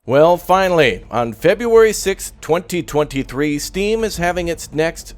Well, finally, on February 6th, 2023, Steam is having its next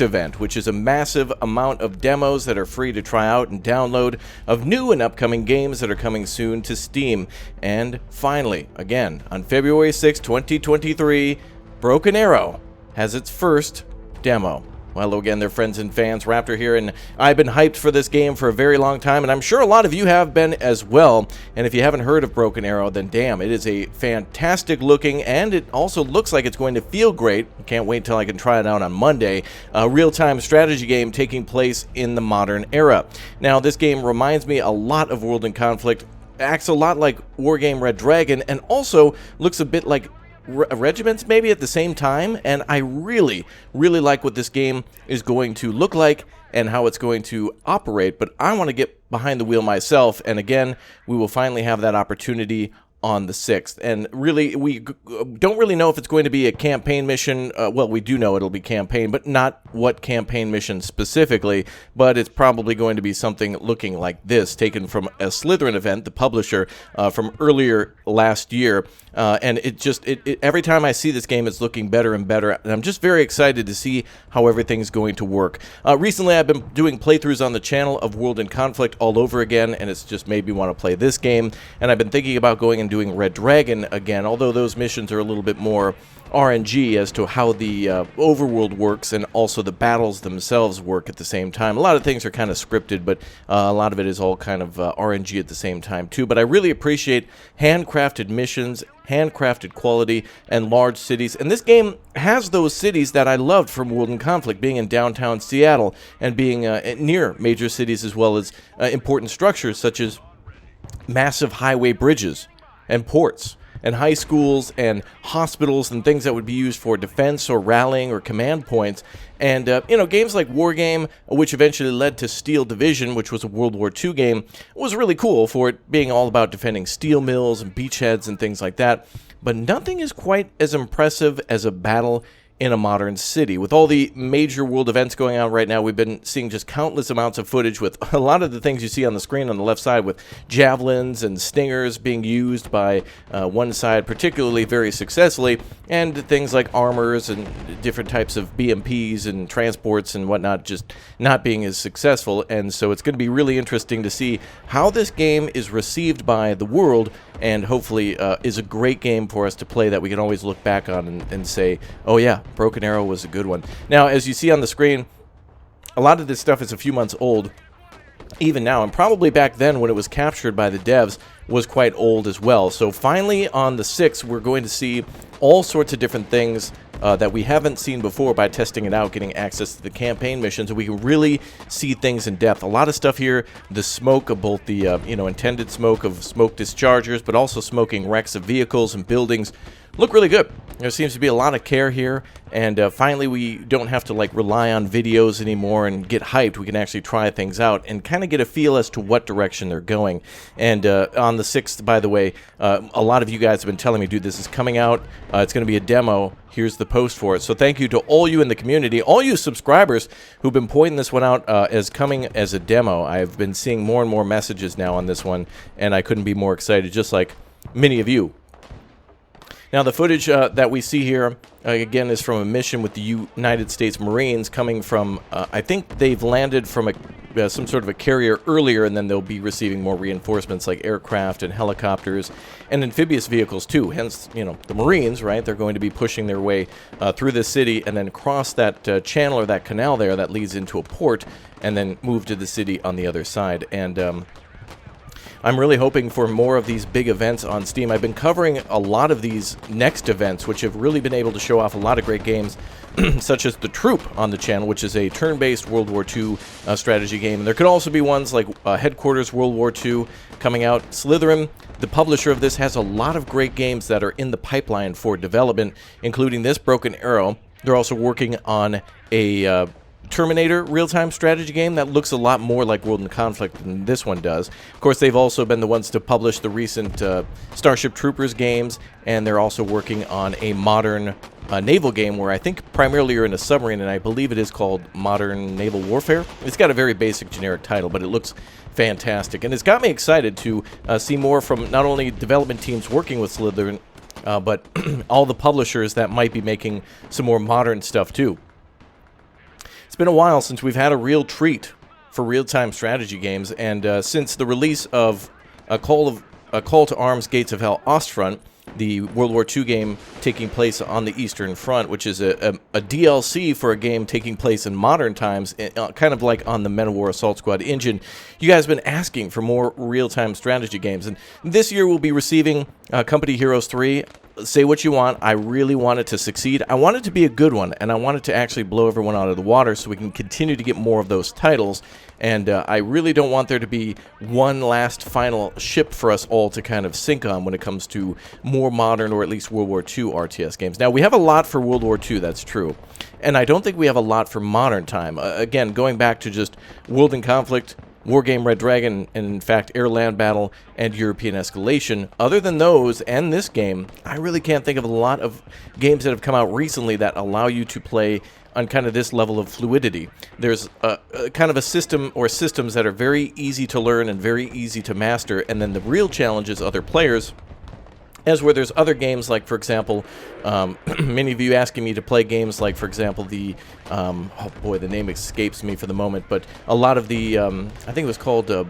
event, which is a massive amount of demos that are free to try out and download of new and upcoming games that are coming soon to Steam. And finally, again, on February 6th, 2023, Broken Arrow has its first demo. Well, hello again, they're friends and fans. Raptor here, and I've been hyped for this game for a very long time, and I'm sure a lot of you have been as well. And if you haven't heard of Broken Arrow, then damn, it is a fantastic looking, and it also looks like it's going to feel great. I can't wait till I can try it out on Monday. A real-time strategy game taking place in the modern era. Now, this game reminds me a lot of World in Conflict, acts a lot like Wargame Red Dragon, and also looks a bit like Regiments maybe at the same time, and I really like what this game is going to look like and how it's going to operate, but I want to get behind the wheel myself, and again, we will finally have that opportunity on the 6th. And really, we don't really know if it's going to be a campaign mission. Well, we do know it'll be campaign, but not what campaign mission specifically, but it's probably going to be something looking like this, taken from a Slytherin event, the publisher, from earlier last year. And every time I see this game, it's looking better and better, and I'm just very excited to see how everything's going to work. Recently, I've been doing playthroughs on the channel of World in Conflict all over again, and it's just made me want to play this game, and I've been thinking about going and doing Red Dragon again, although those missions are a little bit more RNG as to how the overworld works, and also the battles themselves work at the same time. A lot of things are kind of scripted, but a lot of it is all kind of RNG at the same time too. But I really appreciate handcrafted missions, handcrafted quality, and large cities. And this game has those cities that I loved from World in Conflict, being in downtown Seattle and being near major cities, as well as important structures such as massive highway bridges and ports and high schools and hospitals and things that would be used for defense or rallying or command points. And, games like Wargame, which eventually led to Steel Division, which was a World War II game, was really cool for it being all about defending steel mills and beachheads and things like that. But nothing is quite as impressive as a battle in a modern city. With all the major world events going on right now, we've been seeing just countless amounts of footage with a lot of the things you see on the screen on the left side, with javelins and stingers being used by one side particularly very successfully, and things like armors and different types of BMPs and transports and whatnot just not being as successful. And so it's going to be really interesting to see how this game is received by the world, and hopefully is a great game for us to play that we can always look back on and say, oh yeah, Broken Arrow was a good one. Now, as you see on the screen, a lot of this stuff is a few months old, even now, and probably back then when it was captured by the devs was quite old as well. So finally on the 6th, we're going to see all sorts of different things that we haven't seen before by testing it out, getting access to the campaign missions, and we can really see things in depth. A lot of stuff here, the smoke of both the intended smoke of smoke dischargers, but also smoking wrecks of vehicles and buildings, look really good. There seems to be a lot of care here, and finally we don't have to rely on videos anymore and get hyped. We can actually try things out and kind of get a feel as to what direction they're going. And on the 6th, by the way, a lot of you guys have been telling me, dude, this is coming out. It's going to be a demo. Here's the post for it. So thank you to all you in the community, all you subscribers who've been pointing this one out as coming as a demo. I've been seeing more and more messages now on this one, and I couldn't be more excited, just like many of you. Now, the footage that we see here, again, is from a mission with the United States Marines coming from, I think they've landed from some sort of a carrier earlier, and then they'll be receiving more reinforcements like aircraft and helicopters and amphibious vehicles too. Hence, the Marines, right? They're going to be pushing their way through the city and then cross that channel or that canal there that leads into a port, and then move to the city on the other side. And I'm really hoping for more of these big events on Steam. I've been covering a lot of these next events, which have really been able to show off a lot of great games, such as The Troop on the channel, which is a turn-based World War II strategy game. And there could also be ones like Headquarters World War II coming out. Slytherin, the publisher of this, has a lot of great games that are in the pipeline for development, including this Broken Arrow. They're also working on a Terminator real-time strategy game that looks a lot more like World in Conflict than this one does. Of course, they've also been the ones to publish the recent Starship Troopers games, and they're also working on a modern naval game where I think primarily you're in a submarine, and I believe it is called Modern Naval Warfare. It's got a very basic generic title, but it looks fantastic, and it's got me excited to see more from not only development teams working with Slytherin, but all the publishers that might be making some more modern stuff too. It's been a while since we've had a real treat for real-time strategy games, and since the release of A Call to Arms Gates of Hell Ostfront, the World War II game taking place on the Eastern Front, which is a DLC for a game taking place in modern times, kind of like on the Men of War Assault Squad engine. You guys have been asking for more real-time strategy games, and this year we'll be receiving Company Heroes 3. Say what you want, I really want it to succeed. I want it to be a good one, and I want it to actually blow everyone out of the water so we can continue to get more of those titles. And I really don't want there to be one last final ship for us all to kind of sink on when it comes to more modern, or at least World War II RTS games. Now, we have a lot for World War II, that's true. And I don't think we have a lot for modern time. Again, going back to just World in Conflict, Wargame Red Dragon, and in fact Air-Land Battle and European Escalation. Other than those and this game, I really can't think of a lot of games that have come out recently that allow you to play on kind of this level of fluidity. There's a kind of a system or systems that are very easy to learn and very easy to master, and then the real challenge is other players. As where there's other games like, for example, many of you asking me to play games like, for example, the, oh boy, the name escapes me for the moment, but a lot of the, I think it was called, oh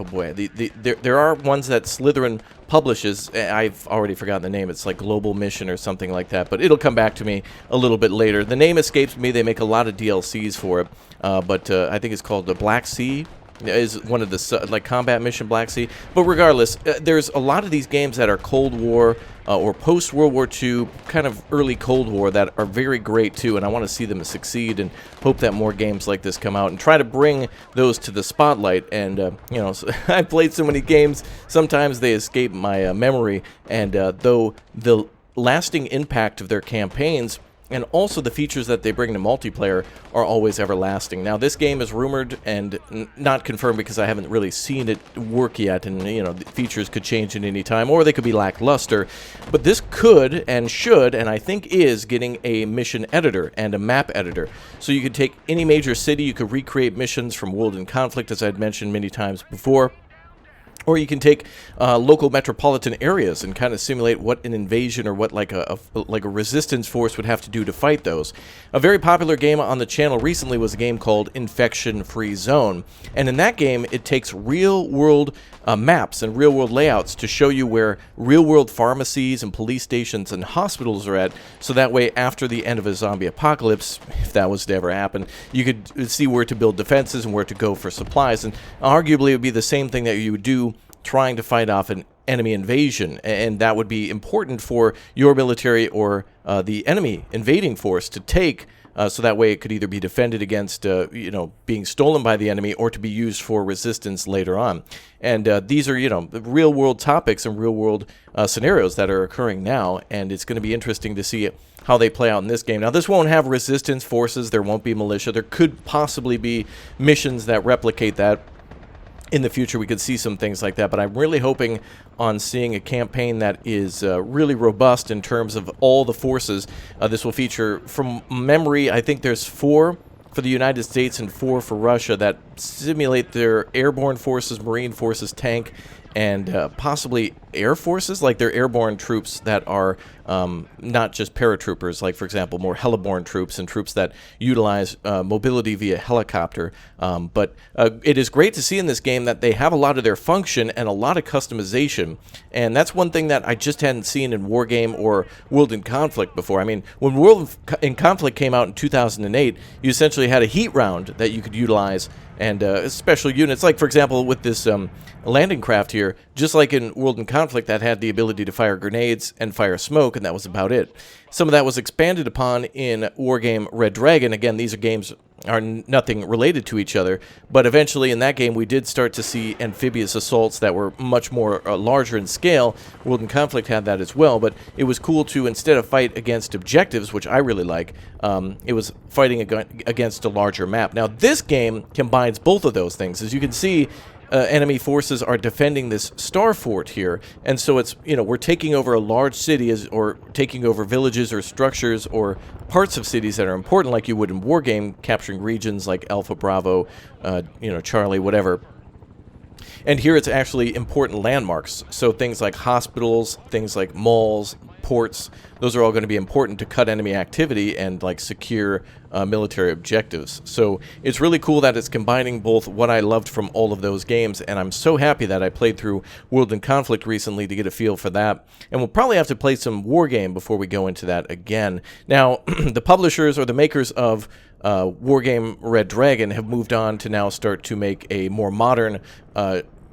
boy, there are ones that Slytherin publishes. I've already forgotten the name. It's like Global Mission or something like that, but it'll come back to me a little bit later. The name escapes me. They make a lot of DLCs for it, but I think it's called the Black Sea. Is one of the like Combat Mission Black Sea. But regardless, there's a lot of these games that are Cold War or post World War II, kind of early Cold War, that are very great too, and I want to see them succeed and hope that more games like this come out and try to bring those to the spotlight. And you know, so I've played so many games, sometimes they escape my memory, and though the lasting impact of their campaigns and also the features that they bring to multiplayer are always everlasting. Now, this game is rumored and not confirmed because I haven't really seen it work yet, and you know, the features could change at any time, or they could be lackluster. But this could and should, and I think is, getting a mission editor and a map editor. So you could take any major city, you could recreate missions from World in Conflict, as I'd mentioned many times before. Or you can take local metropolitan areas and kind of simulate what an invasion or what like a resistance force would have to do to fight those. A very popular game on the channel recently was a game called Infection Free Zone. And in that game, it takes real-world maps and real-world layouts to show you where real-world pharmacies and police stations and hospitals are at. So that way, after the end of a zombie apocalypse, if that was to ever happen, you could see where to build defenses and where to go for supplies. And arguably, it would be the same thing that you would do trying to fight off an enemy invasion, and that would be important for your military or the enemy invading force to take, so that way it could either be defended against you know, being stolen by the enemy, or to be used for resistance later on. And these are, you know, real world topics and real world scenarios that are occurring now, and it's going to be interesting to see how they play out in this game. Now, this won't have resistance forces, there won't be militia, there could possibly be missions that replicate that. In the future, we could see some things like that, but I'm really hoping on seeing a campaign that is really robust in terms of all the forces. This will feature, from memory, I think there's 4 for the United States and 4 for Russia that simulate their airborne forces, marine forces, tank, and possibly air forces, like their airborne troops that are not just paratroopers, like, for example, more heliborne troops and troops that utilize mobility via helicopter. But it is great to see in this game that they have a lot of their function and a lot of customization, and that's one thing that I just hadn't seen in Wargame or World in Conflict before. I mean, when World in Conflict came out in 2008, you essentially had a heat round that you could utilize, and special units, like, for example, with this landing craft here, just like in World in Conflict, that had the ability to fire grenades and fire smoke, and that was about it. Some of that was expanded upon in Wargame Red Dragon. Again, these are games are nothing related to each other, but eventually in that game we did start to see amphibious assaults that were much more larger in scale. World in Conflict had that as well, but it was cool to, instead of fight against objectives, which I really like, it was fighting against a larger map. Now, this game combines both of those things. As you can see, enemy forces are defending this star fort here, and so it's, you know, we're taking over a large city, or taking over villages or structures or parts of cities that are important, like you would in Wargame, capturing regions like Alpha, Bravo, you know, Charlie, whatever. And here it's actually important landmarks. So things like hospitals, things like malls, ports, those are all going to be important to cut enemy activity and like secure military objectives. So it's really cool that it's combining both what I loved from all of those games, and I'm so happy that I played through World in Conflict recently to get a feel for that. And we'll probably have to play some War Game before we go into that again. Now, the publishers or the makers of Wargame Red Dragon have moved on to now start to make a more modern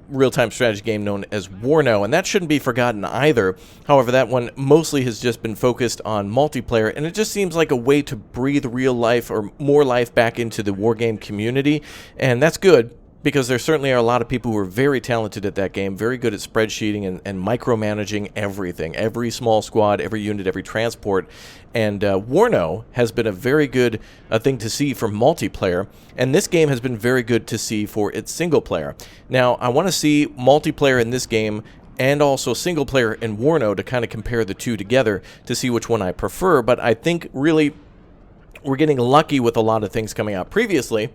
real-time strategy game known as Warno, and that shouldn't be forgotten either. However, that one mostly has just been focused on multiplayer, and it just seems like a way to breathe real life or more life back into the wargame community, and that's good, because there certainly are a lot of people who are very talented at that game, very good at spreadsheeting and micromanaging everything, every small squad, every unit, every transport. And Warno has been a very good thing to see for multiplayer, and this game has been very good to see for its single player. Now, I want to see multiplayer in this game and also single player in Warno to kind of compare the two together to see which one I prefer, but I think really we're getting lucky with a lot of things coming out. Previously,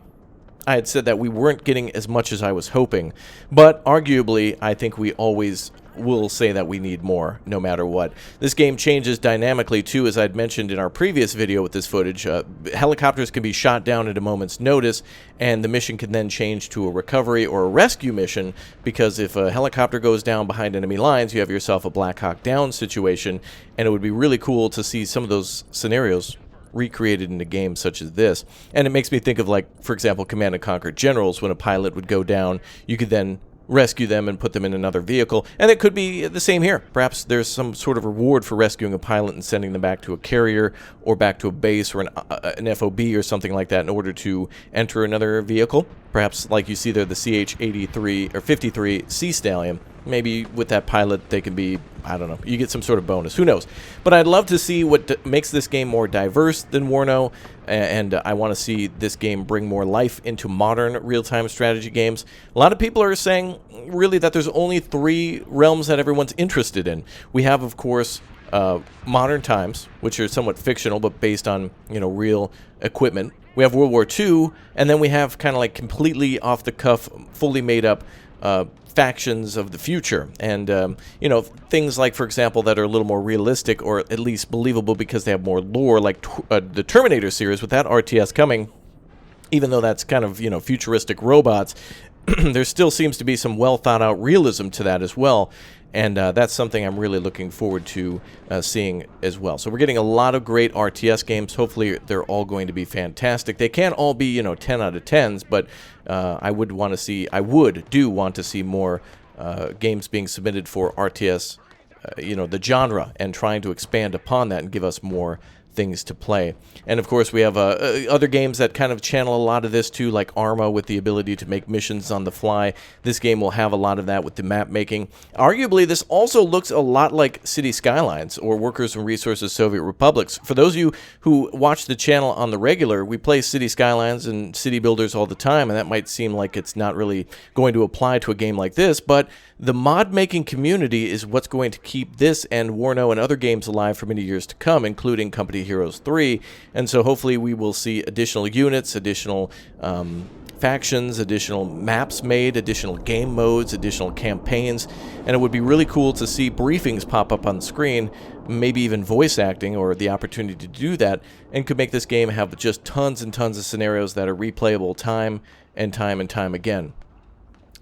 I had said that we weren't getting as much as I was hoping, but arguably, I think we always will say that we need more, no matter what. This game changes dynamically, too, as I'd mentioned in our previous video with this footage. Helicopters can be shot down at a moment's notice, and the mission can then change to a recovery or a rescue mission, because if a helicopter goes down behind enemy lines, you have yourself a Black Hawk Down situation, and it would be really cool to see some of those scenarios recreated in a game such as this. And it makes me think of, like, for example, Command & Conquer Generals. When a pilot would go down, you could then rescue them and put them in another vehicle. And it could be the same here. Perhaps there's some sort of reward for rescuing a pilot and sending them back to a carrier or back to a base or an FOB or something like that in order to enter another vehicle. Perhaps, like you see there, the CH-83 or 53 Sea Stallion. Maybe with that pilot they can be, I don't know, you get some sort of bonus. Who knows? But I'd love to see what makes this game more diverse than Warno, and I want to see this game bring more life into modern real-time strategy games. A lot of people are saying, really, that there's only 3 realms that everyone's interested in. We have, of course, modern times, which are somewhat fictional, but based on, you know, real equipment. We have World War II, and then we have kind of like completely off-the-cuff, fully made-up factions of the future, and you know, things like, for example, that are a little more realistic or at least believable because they have more lore, like the Terminator series. With that RTS coming, even though that's kind of, you know, futuristic robots, there still seems to be some well thought out realism to that as well, and that's something I'm really looking forward to seeing as well. So we're getting a lot of great RTS games. Hopefully they're all going to be fantastic. They can't all be, you know, 10 out of 10s, but I would want to see more games being submitted for RTS, you know, the genre, and trying to expand upon that and give us more things to play. And of course we have other games that kind of channel a lot of this too, like Arma, with the ability to make missions on the fly. This game will have a lot of that with the map making. Arguably, this also looks a lot like City Skylines or Workers and Resources Soviet Republics. For those of you who watch the channel on the regular, we play City Skylines and City Builders all the time, and that might seem like it's not really going to apply to a game like this, but the mod making community is what's going to keep this and Warno and other games alive for many years to come, including Company Heroes 3, and so hopefully we will see additional units, additional factions, additional maps made, additional game modes, additional campaigns, and it would be really cool to see briefings pop up on the screen, maybe even voice acting or the opportunity to do that, and could make this game have just tons and tons of scenarios that are replayable time and time again.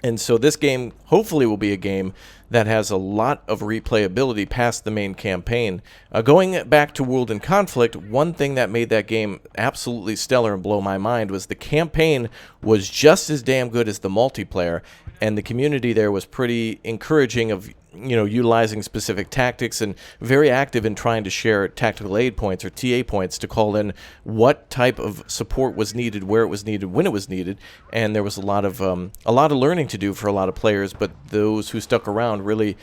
And so this game hopefully will be a game that has a lot of replayability past the main campaign. Going back to World in Conflict, one thing that made that game absolutely stellar and blow my mind was the campaign was just as damn good as the multiplayer, and the community there was pretty encouraging of, you know, utilizing specific tactics and very active in trying to share tactical aid points or TA points to call in what type of support was needed, where it was needed, when it was needed. And there was a lot of learning to do for a lot of players, but those who stuck around really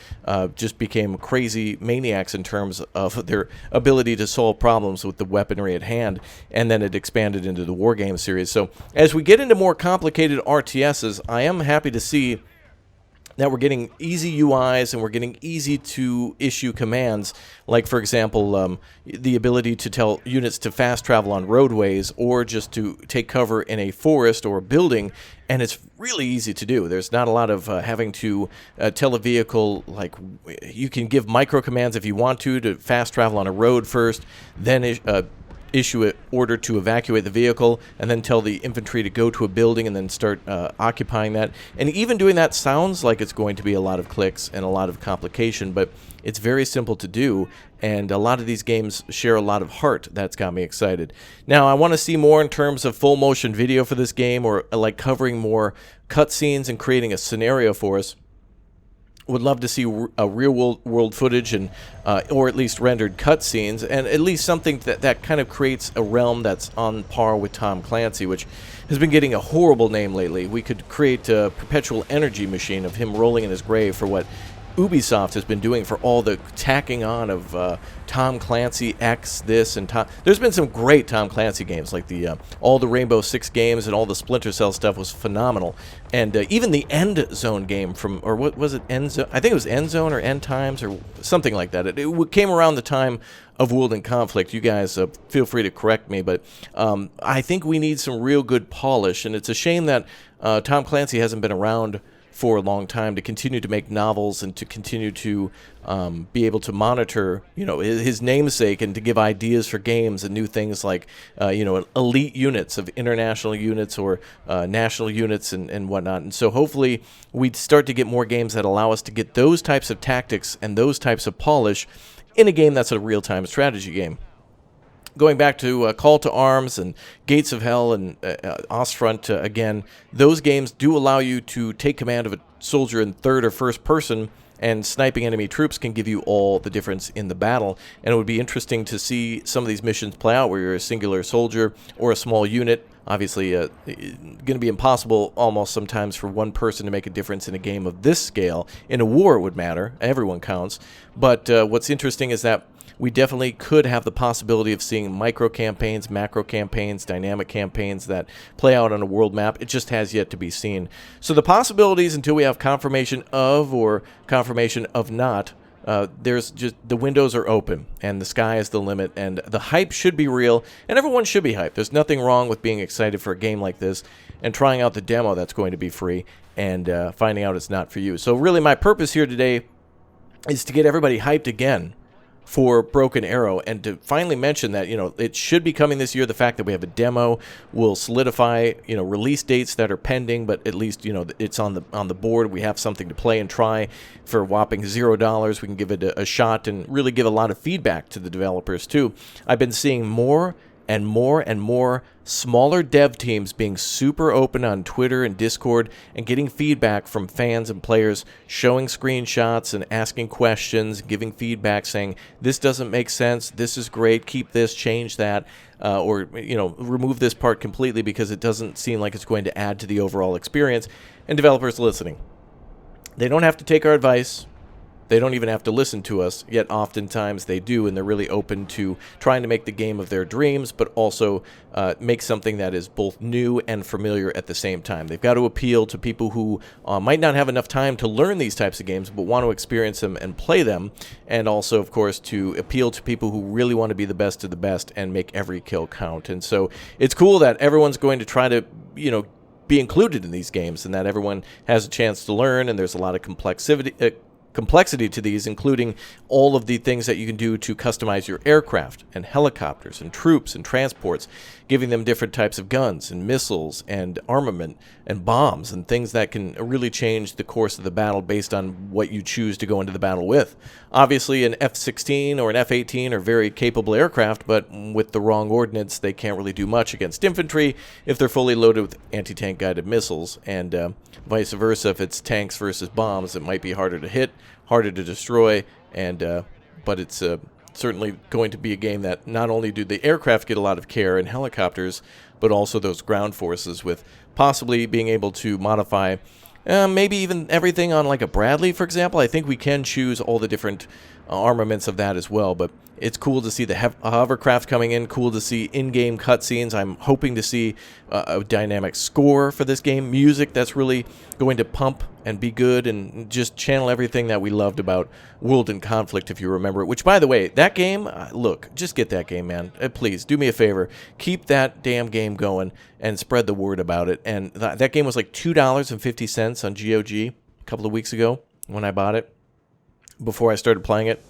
just became crazy maniacs in terms of their ability to solve problems with the weaponry at hand, and then it expanded into the War Game series. So as we get into more complicated RTSs, I am happy to see that we're getting easy UIs and we're getting easy to issue commands, like, for example, the ability to tell units to fast travel on roadways or just to take cover in a forest or a building, and it's really easy to do. There's not a lot of having to tell a vehicle, like, you can give micro commands if you want to fast travel on a road first, then issue an order to evacuate the vehicle, and then tell the infantry to go to a building and then start occupying that. And even doing that sounds like it's going to be a lot of clicks and a lot of complication, but it's very simple to do, and a lot of these games share a lot of heart. That's got me excited. Now, I want to see more in terms of full motion video for this game, or like covering more cutscenes and creating a scenario for us. Would love to see a real world footage and or at least rendered cutscenes, and at least something that kind of creates a realm that's on par with Tom Clancy, which has been getting a horrible name lately. We could create a perpetual energy machine of him rolling in his grave for what Ubisoft has been doing for all the tacking on of Tom Clancy X this and Tom. There's been some great Tom Clancy games, like the all the Rainbow Six games and all the Splinter Cell stuff was phenomenal, and even the End Zone game from, or what was it, End Zone? I think it was End Zone or End Times or something like that. It came around the time of World in Conflict. You guys feel free to correct me, but I think we need some real good polish, and it's a shame that Tom Clancy hasn't been around for a long time to continue to make novels and to continue to be able to monitor, his namesake, and to give ideas for games and new things like, elite units of international units or national units and whatnot. And so hopefully we start to get more games that allow us to get those types of tactics and those types of polish in a game that's a real-time strategy game. Going back to Call to Arms and Gates of Hell and Ostfront, again, those games do allow you to take command of a soldier in third or first person, and sniping enemy troops can give you all the difference in the battle. And it would be interesting to see some of these missions play out where you're a singular soldier or a small unit. Obviously, going to be impossible almost sometimes for one person to make a difference in a game of this scale. In a war, it would matter. Everyone counts. But what's interesting is that we definitely could have the possibility of seeing micro campaigns, macro campaigns, dynamic campaigns that play out on a world map. It just has yet to be seen. So the possibilities, until we have confirmation of or confirmation of not, there's just, the windows are open and the sky is the limit, and the hype should be real, and everyone should be hyped. There's nothing wrong with being excited for a game like this and trying out the demo that's going to be free and finding out it's not for you. So really my purpose here today is to get everybody hyped again for Broken Arrow, and to finally mention that, it should be coming this year. The fact that we have a demo will solidify, release dates that are pending, but at least, it's on the board. We have something to play and try for a whopping $0. We can give it a shot and really give a lot of feedback to the developers too. I've been seeing more and more smaller dev teams being super open on Twitter and Discord and getting feedback from fans and players, showing screenshots and asking questions, giving feedback saying, this doesn't make sense, this is great, keep this, change that, or remove this part completely because it doesn't seem like it's going to add to the overall experience. And developers listening. They don't have to take our advice. They don't even have to listen to us, yet oftentimes they do, and they're really open to trying to make the game of their dreams, but also make something that is both new and familiar at the same time. They've got to appeal to people who might not have enough time to learn these types of games, but want to experience them and play them, and also, of course, to appeal to people who really want to be the best of the best and make every kill count. And so it's cool that everyone's going to try to, be included in these games, and that everyone has a chance to learn, and there's a lot of complexity to these, including all of the things that you can do to customize your aircraft and helicopters and troops and transports, giving them different types of guns and missiles and armament and bombs and things that can really change the course of the battle based on what you choose to go into the battle with. Obviously, an F-16 or an F-18 are very capable aircraft, but with the wrong ordnance, they can't really do much against infantry if they're fully loaded with anti-tank guided missiles, and vice versa. If it's tanks versus bombs, it might be harder to hit, harder to destroy, and but it's certainly going to be a game that not only do the aircraft get a lot of care and helicopters, but also those ground forces, with possibly being able to modify maybe even everything on like a Bradley, for example. I think we can choose all the different armaments of that as well. But it's cool to see the hovercraft coming in, cool to see in-game cutscenes. I'm hoping to see a dynamic score for this game, music that's really going to pump and be good and just channel everything that we loved about World in Conflict, if you remember it. Which, by the way, that game, look, just get that game, man. Please, do me a favor. Keep that damn game going and spread the word about it. And that game was like $2.50 on GOG a couple of weeks ago when I bought it, before I started playing it.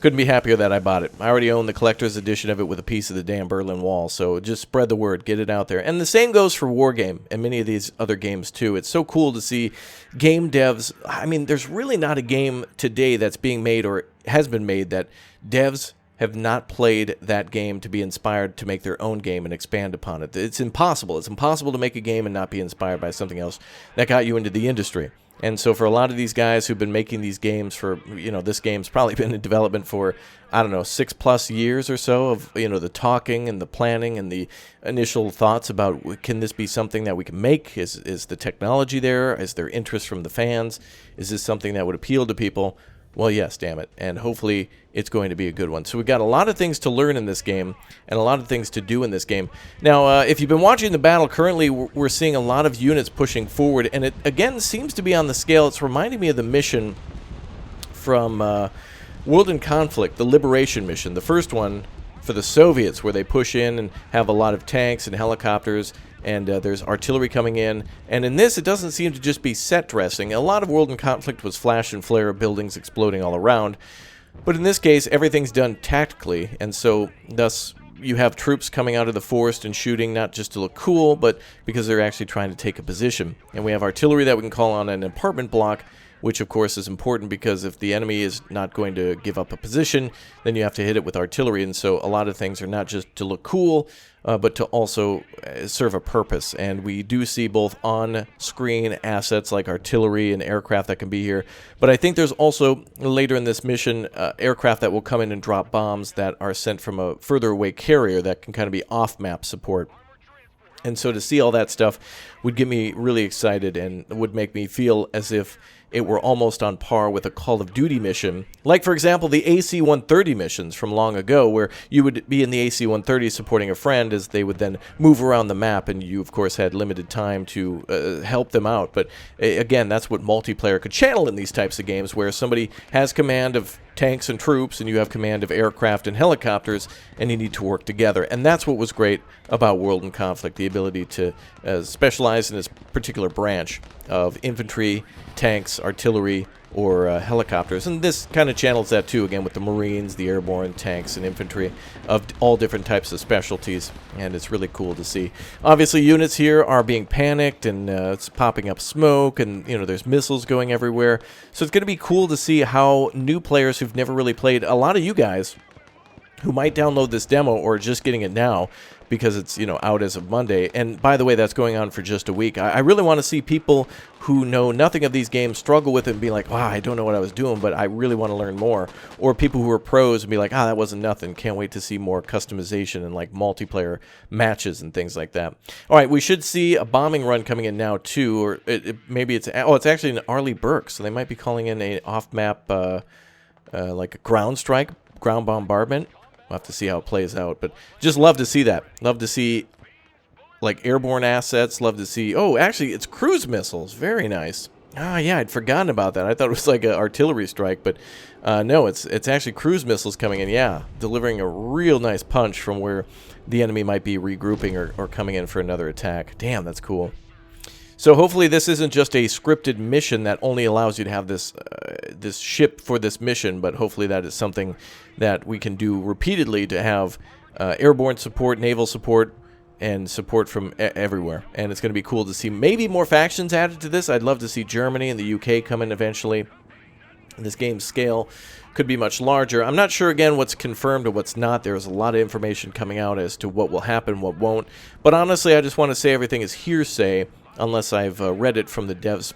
Couldn't be happier that I bought it. I already own the collector's edition of it with a piece of the damn Berlin Wall, so just spread the word, get it out there. And the same goes for Wargame and many of these other games too. It's so cool to see game devs. I mean, there's really not a game today that's being made or has been made that devs have not played that game to be inspired to make their own game and expand upon it. It's impossible. It's impossible to make a game and not be inspired by something else that got you into the industry. And so for a lot of these guys who've been making these games for, this game's probably been in development for, 6+ years or so of, the talking and the planning and the initial thoughts about, can this be something that we can make? Is the technology there? Is there interest from the fans? Is this something that would appeal to people? Well, yes, damn it. And hopefully it's going to be a good one. So we've got a lot of things to learn in this game and a lot of things to do in this game. Now, if you've been watching the battle, currently we're seeing a lot of units pushing forward. And it, again, seems to be on the scale. It's reminding me of the mission from World in Conflict, the Liberation mission. The first one for the Soviets, where they push in and have a lot of tanks and helicopters, and there's artillery coming in. And in this, it doesn't seem to just be set dressing. A lot of World in Conflict was flash and flare, buildings exploding all around. But in this case, everything's done tactically, and so thus you have troops coming out of the forest and shooting, not just to look cool, but because they're actually trying to take a position. And we have artillery that we can call on an apartment block, which of course is important because if the enemy is not going to give up a position, then you have to hit it with artillery. And so a lot of things are not just to look cool, but to also serve a purpose. And we do see both on-screen assets like artillery and aircraft that can be here. But I think there's also, later in this mission, aircraft that will come in and drop bombs that are sent from a further away carrier that can kind of be off-map support. And so to see all that stuff would get me really excited and would make me feel as if it were almost on par with a Call of Duty mission. Like, for example, the AC-130 missions from long ago, where you would be in the AC-130 supporting a friend as they would then move around the map, and you, of course, had limited time to help them out. But, again, that's what multiplayer could channel in these types of games, where somebody has command of tanks and troops, and you have command of aircraft and helicopters, and you need to work together. And that's what was great about World in Conflict, the ability to specialize in this particular branch of infantry, tanks, artillery, or helicopters. And this kind of channels that too, again, with the Marines, the airborne, tanks, and infantry of all different types of specialties. And it's really cool to see. Obviously, units here are being panicked, and it's popping up smoke, and there's missiles going everywhere. So it's going to be cool to see how new players who've never really played, a lot of you guys who might download this demo or just getting it now because it's out as of Monday. And by the way, that's going on for just a week. I really want to see people who know nothing of these games struggle with it and be like, wow, I don't know what I was doing, but I really want to learn more. Or people who are pros and be like, that wasn't nothing. Can't wait to see more customization and like multiplayer matches and things like that. All right, we should see a bombing run coming in now too, or maybe it's actually an Arleigh Burke, so they might be calling in a off-map like a ground strike, ground bombardment. We'll have to see how it plays out, but just love to see that. Love to see like airborne assets. Love to see, actually it's cruise missiles. Very nice. Yeah, I'd forgotten about that. I thought it was like an artillery strike, but no, it's actually cruise missiles coming in. Yeah, delivering a real nice punch from where the enemy might be regrouping or coming in for another attack. Damn, that's cool. So hopefully this isn't just a scripted mission that only allows you to have this this ship for this mission, but hopefully that is something that we can do repeatedly to have airborne support, naval support, and support from everywhere. And it's going to be cool to see maybe more factions added to this. I'd love to see Germany and the UK come in eventually. This game's scale could be much larger. I'm not sure, again, what's confirmed or what's not. There's a lot of information coming out as to what will happen, what won't. But honestly, I just want to say everything is hearsay unless I've read it from the devs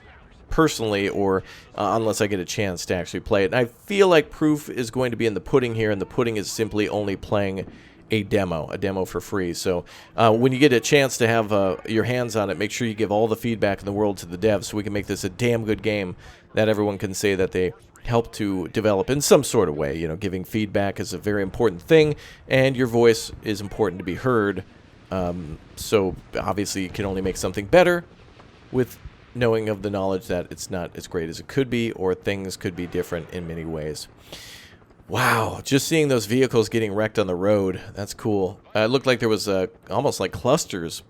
personally or unless I get a chance to actually play it. And I feel like proof is going to be in the pudding here, and the pudding is simply only playing a demo for free. So when you get a chance to have your hands on it, make sure you give all the feedback in the world to the devs so we can make this a damn good game that everyone can say that they help to develop in some sort of way. You know, giving feedback is a very important thing, and your voice is important to be heard. So obviously you can only make something better with knowing of the knowledge that it's not as great as it could be, or things could be different in many ways. Wow, just seeing those vehicles getting wrecked on the road, that's cool. It looked like there was almost like clusters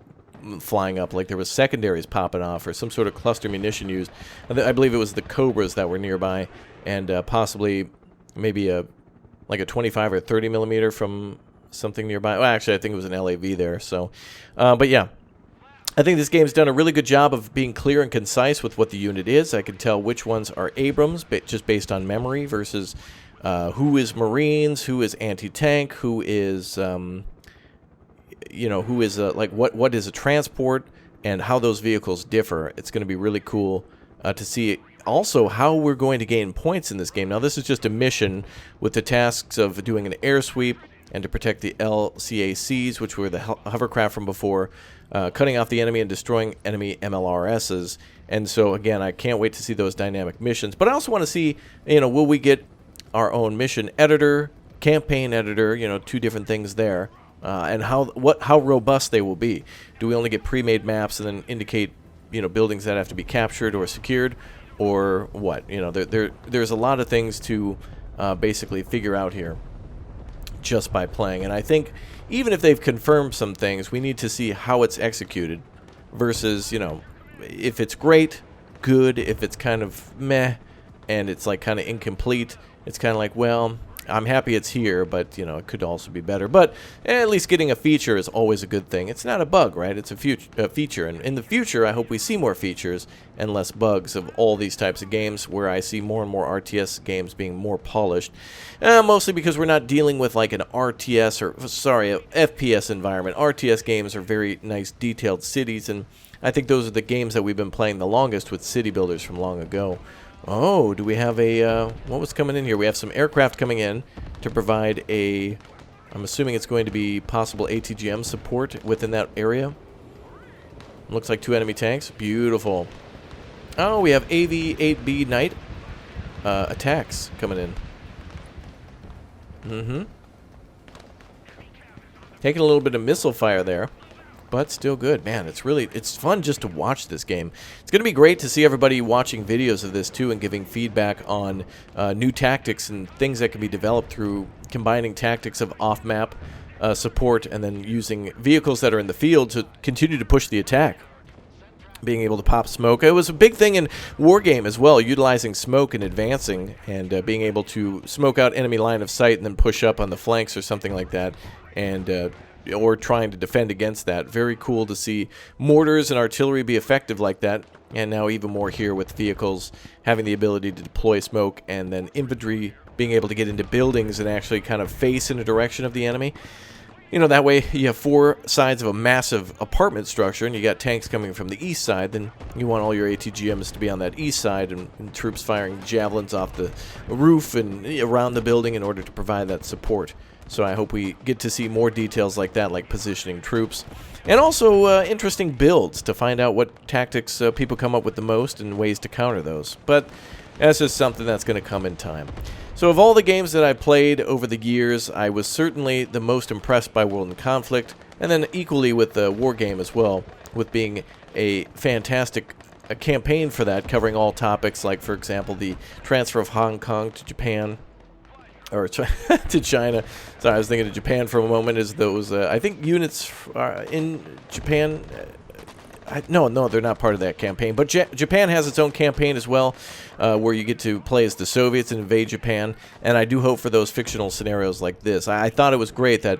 flying up, like there was secondaries popping off, or some sort of cluster munition used. I believe it was the Cobras that were nearby, and possibly maybe like a 25 or 30 millimeter from something nearby. Well, actually, I think it was an LAV there. So, but yeah, I think this game's done a really good job of being clear and concise with what the unit is. I can tell which ones are Abrams, just based on memory, versus who is Marines, who is anti-tank, who is, you know, who is like what is a transport, and how those vehicles differ. It's going to be really cool to see also how we're going to gain points in this game. Now, this is just a mission with the tasks of doing an air sweep and to protect the LCACs, which were the hovercraft from before, cutting off the enemy and destroying enemy MLRSs. And so, again, I can't wait to see those dynamic missions. But I also want to see, you know, will we get our own mission editor, campaign editor, you know, two different things there, and how robust they will be. Do we only get pre-made maps and then indicate, you know, buildings that have to be captured or secured, or what? You know, there's a lot of things to basically figure out here just by playing. And I think even if they've confirmed some things, we need to see how it's executed versus, you know, if it's great, good. If it's kind of meh and it's like kind of incomplete, it's kind of like, well, I'm happy it's here, but, you know, it could also be better. But at least getting a feature is always a good thing. It's not a bug, right? It's a feature. And in the future, I hope we see more features and less bugs of all these types of games, where I see more and more RTS games being more polished. Mostly because we're not dealing with like an RTS or, sorry, a FPS environment. RTS games are very nice, detailed cities, and I think those are the games that we've been playing the longest with city builders from long ago. Oh, do we have a, what was coming in here? We have some aircraft coming in to provide a, I'm assuming it's going to be possible ATGM support within that area. Looks like 2 enemy tanks. Beautiful. Oh, we have AV-8B Knight attacks coming in. Taking a little bit of missile fire there, but still good. Man, it's fun just to watch this game. It's going to be great to see everybody watching videos of this too and giving feedback on new tactics and things that can be developed through combining tactics of off-map support and then using vehicles that are in the field to continue to push the attack. Being able to pop smoke. It was a big thing in Wargame as well, utilizing smoke and advancing and being able to smoke out enemy line of sight and then push up on the flanks or something like that, and or trying to defend against that. Very cool to see mortars and artillery be effective like that, and now even more here with vehicles having the ability to deploy smoke, and then infantry being able to get into buildings and actually kind of face in the direction of the enemy. You know, that way you have 4 sides of a massive apartment structure, and you got tanks coming from the east side. Then you want all your ATGMs to be on that east side, and troops firing javelins off the roof and around the building in order to provide that support. So I hope we get to see more details like that, like positioning troops. And also interesting builds to find out what tactics people come up with the most and ways to counter those. But that's just something that's going to come in time. So of all the games that I played over the years, I was certainly the most impressed by World in Conflict, and then equally with the Wargame as well, with being a fantastic campaign for that, covering all topics like, for example, the transfer of Hong Kong to Japan, or to China. Sorry, I was thinking of Japan for a moment, as those, I think units in Japan... No, they're not part of that campaign. But Japan has its own campaign as well, where you get to play as the Soviets and invade Japan. And I do hope for those fictional scenarios like this. I thought it was great that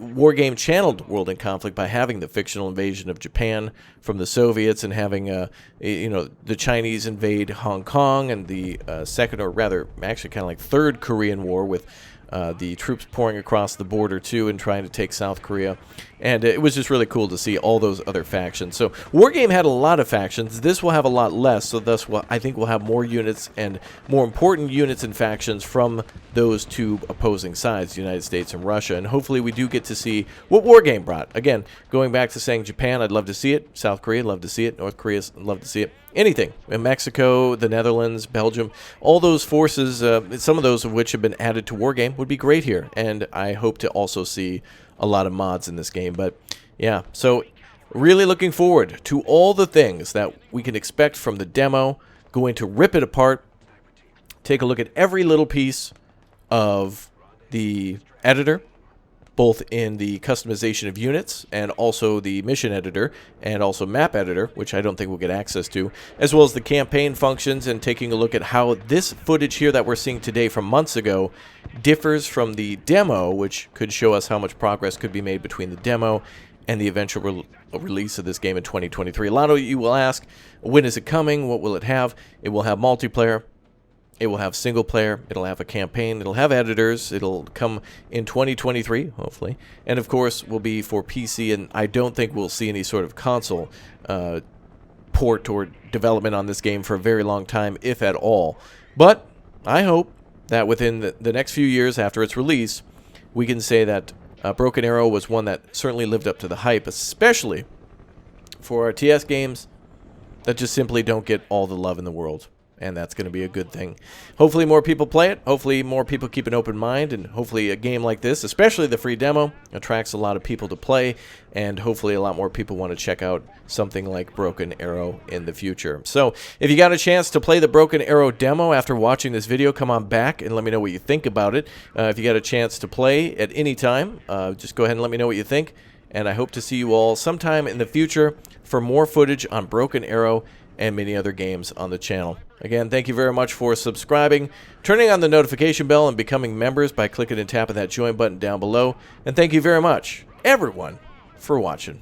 Wargame channeled World in Conflict by having the fictional invasion of Japan from the Soviets, and having, you know, the Chinese invade Hong Kong, and the second, or rather, actually kind of like third Korean War, with the troops pouring across the border too and trying to take South Korea. And it was just really cool to see all those other factions. So Wargame had a lot of factions. This will have a lot less, so thus I think we'll have more units, and more important units and factions from those two opposing sides, the United States and Russia. And hopefully we do get to see what Wargame brought. Again, going back to saying Japan, I'd love to see it. South Korea, love to see it. North Korea, love to see it. anything. In Mexico, the Netherlands, Belgium, all those forces, some of those of which have been added to Wargame, would be great here. And I hope to also see a lot of mods in this game. But yeah, so really looking forward to all the things that we can expect from the demo. Going to rip it apart, take a look at every little piece of the editor, both in the customization of units and also the mission editor and also map editor, which I don't think we'll get access to, as well as the campaign functions, and taking a look at how this footage here that we're seeing today from months ago differs from the demo, which could show us how much progress could be made between the demo and the eventual release of this game in 2023. A lot of you will ask, when is it coming? What will it have? It will have multiplayer. It will have single player. It'll have a campaign. It'll have editors. It'll come in 2023, hopefully. And of course, will be for PC, and I don't think we'll see any sort of console port or development on this game for a very long time, if at all. But I hope that within the next few years after its release, we can say that Broken Arrow was one that certainly lived up to the hype, especially for RTS games that just simply don't get all the love in the world. And that's going to be a good thing. Hopefully more people play it. Hopefully more people keep an open mind. And hopefully a game like this, especially the free demo, attracts a lot of people to play. And hopefully a lot more people want to check out something like Broken Arrow in the future. So if you got a chance to play the Broken Arrow demo after watching this video, come on back and let me know what you think about it. If you got a chance to play at any time, just go ahead and let me know what you think. And I hope to see you all sometime in the future for more footage on Broken Arrow and many other games on the channel. Again, thank you very much for subscribing, turning on the notification bell, and becoming members by clicking and tapping that join button down below. And thank you very much, everyone, for watching.